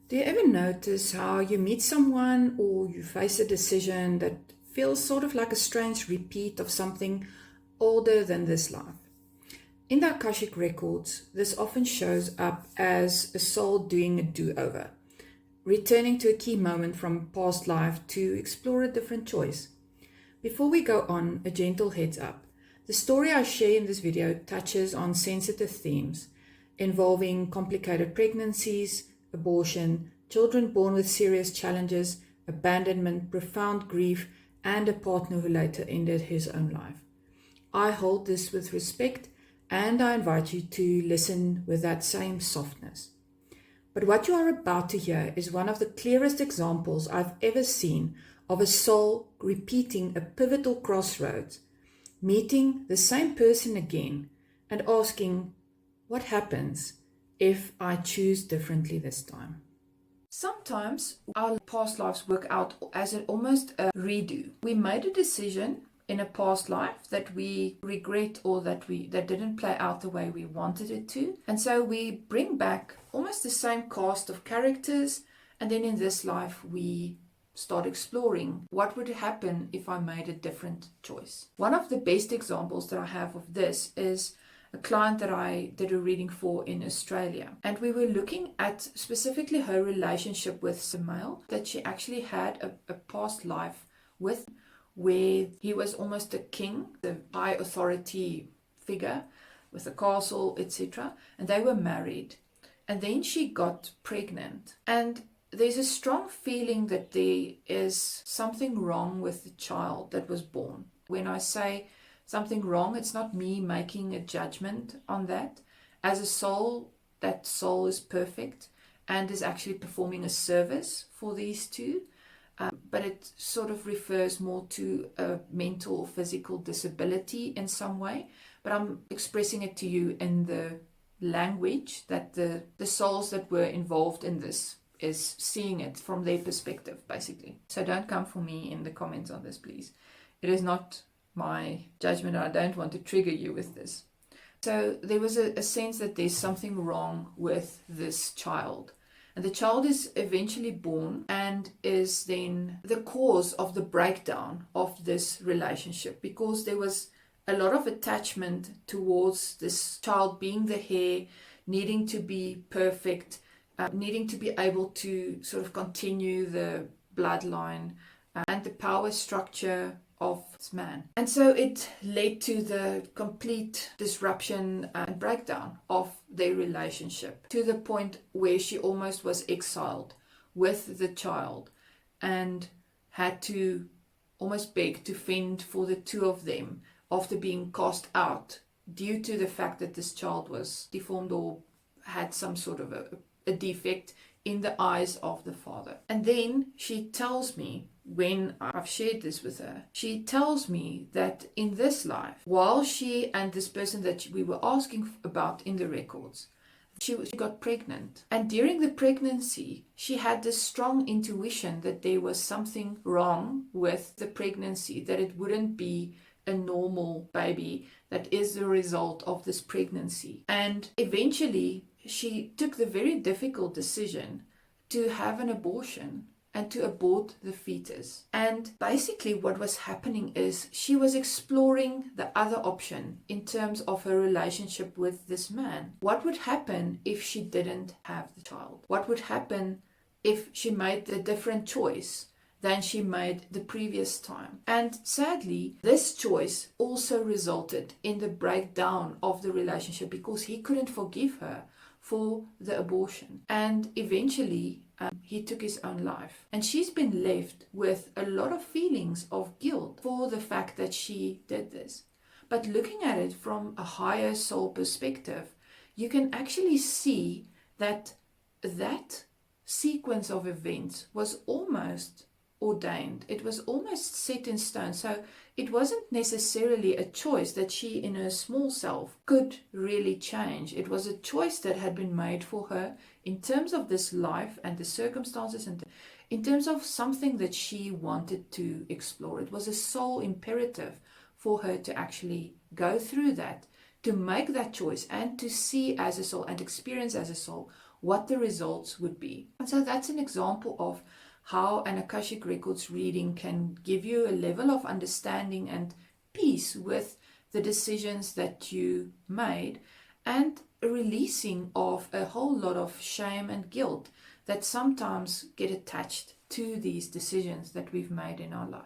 Do you ever notice how you meet someone or you face a decision that feels sort of like a strange repeat of something older than this life? In the Akashic Records, this often shows up as a soul doing a do over, returning to a key moment from past life to explore a different choice. Before we go on, a gentle heads up. The story I share in this video touches on sensitive themes involving complicated pregnancies, abortion, children born with serious challenges, abandonment, profound grief, and a partner who later ended his own life. I hold this with respect and I invite you to listen with that same softness. But what you are about to hear is one of the clearest examples I've ever seen of a soul repeating a pivotal crossroads, meeting the same person again and asking, what happens if I choose differently this time? Sometimes our past lives work out as almost a redo. We made a decision in a past life that we regret or that didn't play out the way we wanted it to. And so we bring back almost the same cast of characters, and then in this life we start exploring what would happen if I made a different choice. One of the best examples that I have of this is a client that I did a reading for in Australia. And we were looking at specifically her relationship with a male that she actually had a past life with, where he was almost a king, the high authority figure with a castle, etc. And they were married. And then she got pregnant. And there's a strong feeling that there is something wrong with the child that was born. When I say something wrong, it's not me making a judgment on that. As a soul, that soul is perfect and is actually performing a service for these two. But it sort of refers more to a mental or physical disability in some way. But I'm expressing it to you in the language that the souls that were involved in this is seeing it from their perspective, basically. So don't come for me in the comments on this, please. It is not my judgment. I don't want to trigger you with this. So there was a sense that there's something wrong with this child. And the child is eventually born and is then the cause of the breakdown of this relationship, because there was a lot of attachment towards this child being the heir, needing to be perfect, needing to be able to sort of continue the bloodline and the power structure of this man. And so it led to the complete disruption and breakdown of their relationship, to the point where she almost was exiled with the child and had to almost beg to fend for the two of them after being cast out due to the fact that this child was deformed or had some sort of a defect in the eyes of the father. And then she tells me, when I've shared this with her, she tells me that in this life, while she and this person that we were asking about in the records, she got pregnant. And during the pregnancy, she had this strong intuition that there was something wrong with the pregnancy, that it wouldn't be a normal baby that is the result of this pregnancy. And eventually, she took the very difficult decision to have an abortion and to abort the fetus. And basically what was happening is she was exploring the other option in terms of her relationship with this man. What would happen if she didn't have the child? What would happen if she made a different choice than she made the previous time? And sadly, this choice also resulted in the breakdown of the relationship, because he couldn't forgive her for the abortion. And eventually, he took his own life. And she's been left with a lot of feelings of guilt for the fact that she did this. But looking at it from a higher soul perspective, you can actually see that that sequence of events was almost ordained. It was almost set in stone. So it wasn't necessarily a choice that she in her small self could really change. It was a choice that had been made for her in terms of this life and the circumstances, and in terms of something that she wanted to explore. It was a soul imperative for her to actually go through that, to make that choice and to see as a soul and experience as a soul what the results would be. And so that's an example of how an Akashic Records reading can give you a level of understanding and peace with the decisions that you made, and a releasing of a whole lot of shame and guilt that sometimes get attached to these decisions that we've made in our life.